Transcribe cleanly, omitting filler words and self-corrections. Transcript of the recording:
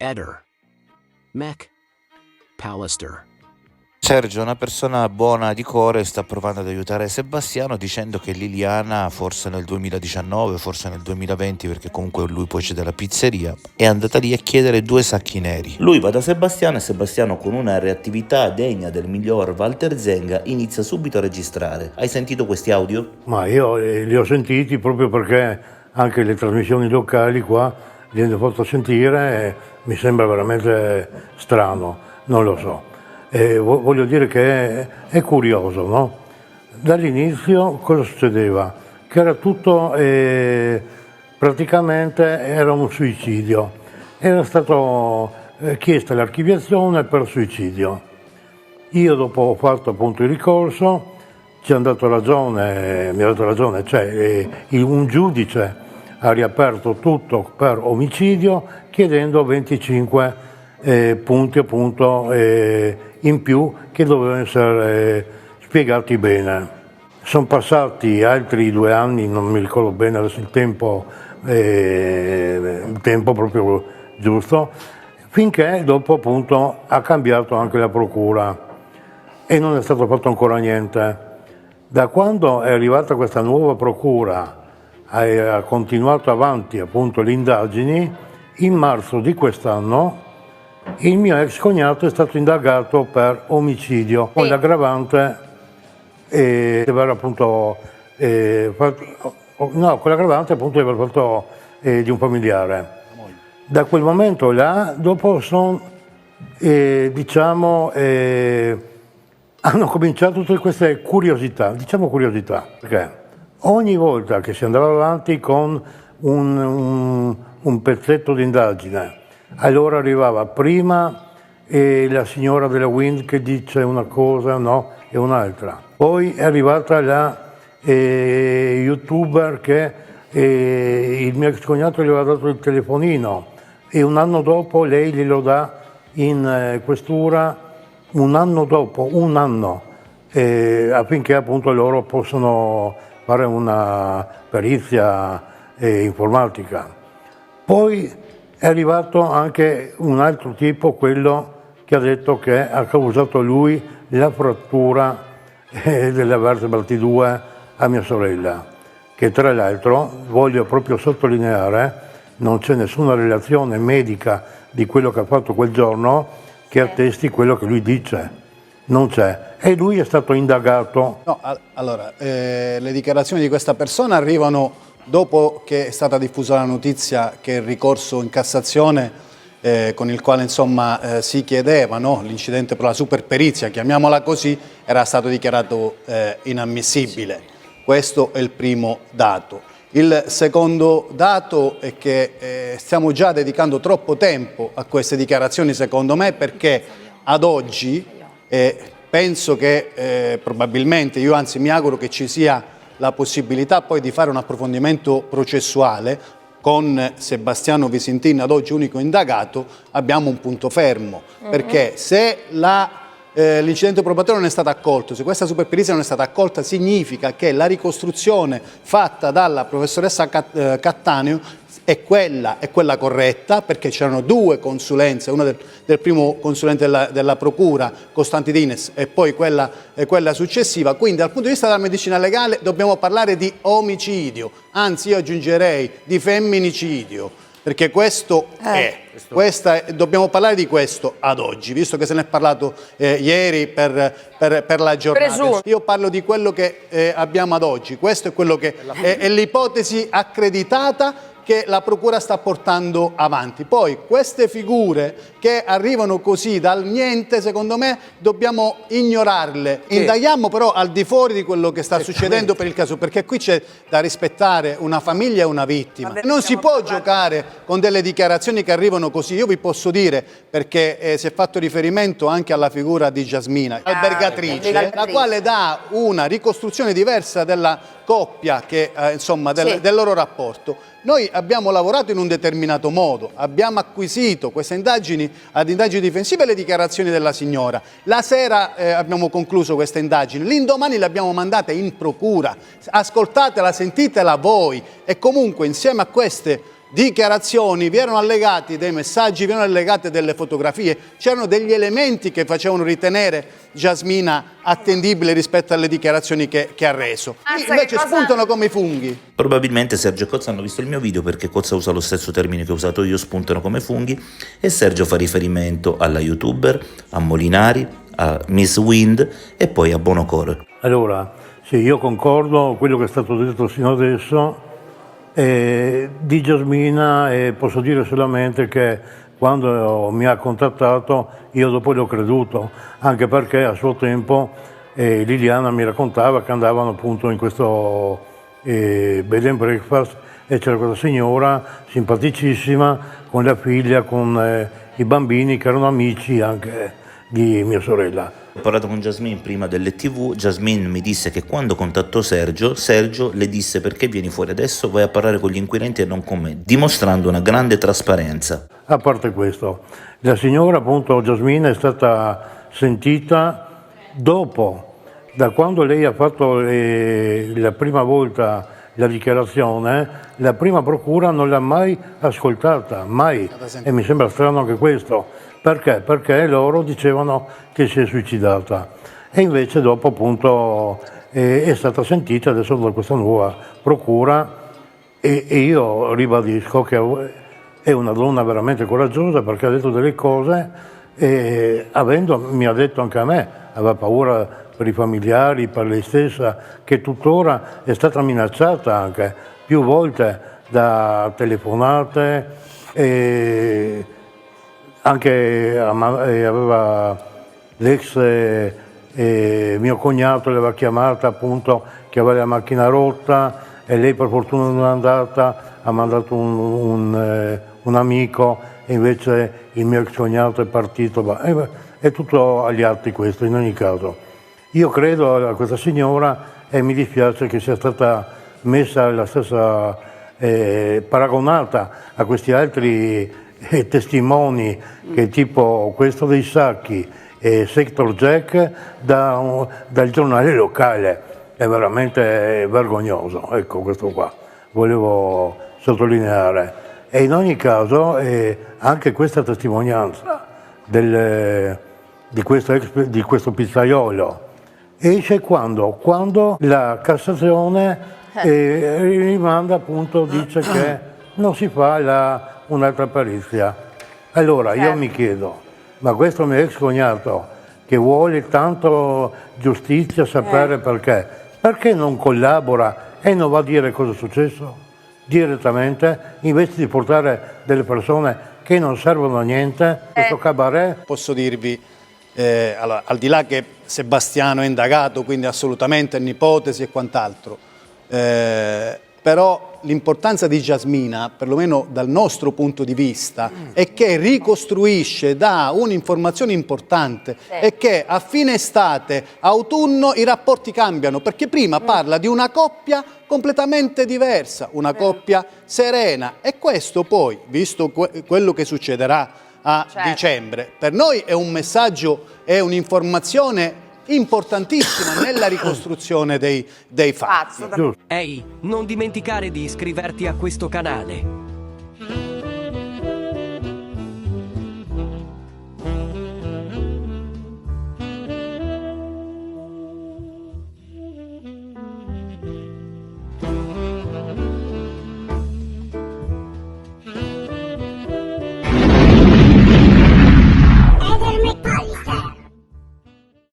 Eder. Mech. Pallister. Sergio, una persona buona di cuore, sta provando ad aiutare Sebastiano dicendo che Liliana, forse nel 2019, forse nel 2020, perché comunque lui poi c'è della pizzeria, è andata lì a chiedere 2 sacchi neri. Lui va da Sebastiano e Sebastiano, con una reattività degna del miglior Walter Zenga, inizia subito a registrare. Hai sentito questi audio? Ma io li ho sentiti proprio perché anche le trasmissioni locali qua li hanno fatto sentire e mi sembra veramente strano, non lo so. Voglio dire che è curioso, no? Dall'inizio cosa succedeva? Che era tutto, praticamente era un suicidio. Era stato chiesta l'archiviazione per suicidio. Io dopo ho fatto appunto il ricorso, ci hanno dato ragione, mi ha dato ragione, cioè un giudice ha riaperto tutto per omicidio chiedendo 25 punti appunto in più che dovevano essere spiegati bene. Sono passati altri 2 anni, non mi ricordo bene adesso il tempo proprio giusto, finché dopo appunto ha cambiato anche la procura e non è stato fatto ancora niente. Da quando è arrivata questa nuova procura ha continuato avanti appunto le indagini, in marzo di quest'anno il mio ex cognato è stato indagato per omicidio con l'aggravante di aver appunto con l'aggravante appunto di aver fatto di un familiare. Da quel momento là, dopo sono hanno cominciato tutte queste curiosità, perché ogni volta che si andava avanti con un pezzetto di indagine, allora arrivava prima la signora della Wind che dice una cosa, no, e un'altra. Poi è arrivata la youtuber che il mio ex cognato gli aveva dato il telefonino e un anno dopo lei glielo dà in questura, un anno dopo, affinché appunto loro possano fare una perizia informatica. Poi è arrivato anche un altro tipo, quello che ha detto che ha causato lui la frattura della vertebra T2 a mia sorella, che tra l'altro, voglio proprio sottolineare, non c'è nessuna relazione medica di quello che ha fatto quel giorno che attesti quello che lui dice. Non c'è. E lui è stato indagato. No, allora, le dichiarazioni di questa persona arrivano dopo che è stata diffusa la notizia che il ricorso in Cassazione con il quale insomma si chiedeva, no, l'incidente per la superperizia, chiamiamola così, era stato dichiarato inammissibile. Questo è il primo dato. Il secondo dato è che stiamo già dedicando troppo tempo a queste dichiarazioni, secondo me, perché ad oggi penso che probabilmente, io anzi mi auguro che ci sia la possibilità poi di fare un approfondimento processuale con Sebastiano Visintin ad oggi unico indagato, abbiamo un punto fermo, perché se l'incidente probatorio non è stato accolto, se questa superperizia non è stata accolta, significa che la ricostruzione fatta dalla professoressa Cattaneo è quella corretta, perché c'erano 2 consulenze, una del primo consulente della procura, Costantidines, e poi quella successiva. Quindi dal punto di vista della medicina legale dobbiamo parlare di omicidio, anzi io aggiungerei di femminicidio, perché questo dobbiamo parlare di questo ad oggi, visto che se ne è parlato ieri per la giornata. Io parlo di quello che abbiamo ad oggi, questo è quello che è l'ipotesi accreditata che la procura sta portando avanti. Poi queste figure che arrivano così dal niente, secondo me dobbiamo ignorarle. Indaghiamo però al di fuori di quello che sta succedendo per il caso, perché qui c'è da rispettare una famiglia e una vittima. Non si può giocare con delle dichiarazioni che arrivano così. Io vi posso dire, perché si è fatto riferimento anche alla figura di Jasmina, albergatrice, la quale dà una ricostruzione diversa della coppia, che, insomma, del loro rapporto. Noi abbiamo lavorato in un determinato modo, abbiamo acquisito queste indagini ad indagini difensive e le dichiarazioni della signora. La sera abbiamo concluso queste indagini, l'indomani le abbiamo mandate in procura, ascoltatela, sentitela voi, e comunque insieme a queste dichiarazioni, vi erano allegati dei messaggi, vi erano allegate delle fotografie, c'erano degli elementi che facevano ritenere Jasmina attendibile rispetto alle dichiarazioni che ha reso. Invece spuntano come i funghi. Probabilmente Sergio e Cozza hanno visto il mio video, perché Cozza usa lo stesso termine che ho usato io, spuntano come funghi, e Sergio fa riferimento alla youtuber, a Molinari, a Miss Wind e poi a Bonocore. Allora, sì, io concordo con quello che è stato detto fino adesso. Di Jasmina posso dire solamente che quando mi ha contattato io dopo l'ho creduto, anche perché a suo tempo Liliana mi raccontava che andavano appunto in questo bed and breakfast e c'era questa signora simpaticissima con la figlia, con i bambini che erano amici anche di mia sorella. Ho parlato con Jasmine prima delle TV. Jasmine mi disse che quando contattò Sergio le disse: perché vieni fuori adesso, vai a parlare con gli inquirenti e non con me, dimostrando una grande trasparenza. A parte questo, la signora appunto Jasmine è stata sentita dopo, da quando lei ha fatto la prima volta la dichiarazione, la prima procura non l'ha mai ascoltata, mai, e mi sembra strano anche questo. Perché? Perché loro dicevano che si è suicidata e invece dopo appunto è stata sentita adesso da questa nuova procura e io ribadisco che è una donna veramente coraggiosa, perché ha detto delle cose e mi ha detto anche a me, aveva paura per i familiari, per lei stessa, che tuttora è stata minacciata anche più volte da telefonate e anche aveva l'ex mio cognato l'aveva chiamata appunto che aveva la macchina rotta e lei per fortuna non è andata, ha mandato un amico e invece il mio ex cognato è partito. È tutto agli atti questo in ogni caso. Io credo a questa signora e mi dispiace che sia stata messa la stessa paragonata a questi altri testimoni che tipo questo dei Sacchi e Sector Jack dal giornale locale. È veramente vergognoso, ecco, questo qua volevo sottolineare. E in ogni caso anche questa testimonianza di questo pizzaiolo esce quando la Cassazione rimanda appunto, dice che non si fa un'altra perizia. Allora io mi chiedo, ma questo mio ex cognato che vuole tanto giustizia, sapere perché non collabora e non va a dire cosa è successo direttamente, invece di portare delle persone che non servono a niente, questo cabaret? Posso dirvi, allora, al di là che Sebastiano è indagato, quindi assolutamente è un'ipotesi e quant'altro, però l'importanza di Jasmina, perlomeno dal nostro punto di vista, è che ricostruisce, dà un'informazione importante, è che a fine estate, autunno i rapporti cambiano, perché prima parla di una coppia completamente diversa, una coppia serena, e questo poi, visto quello che succederà a dicembre, per noi è un messaggio, è un'informazione importantissima nella ricostruzione dei fatti. Ehi, non dimenticare di iscriverti a questo canale.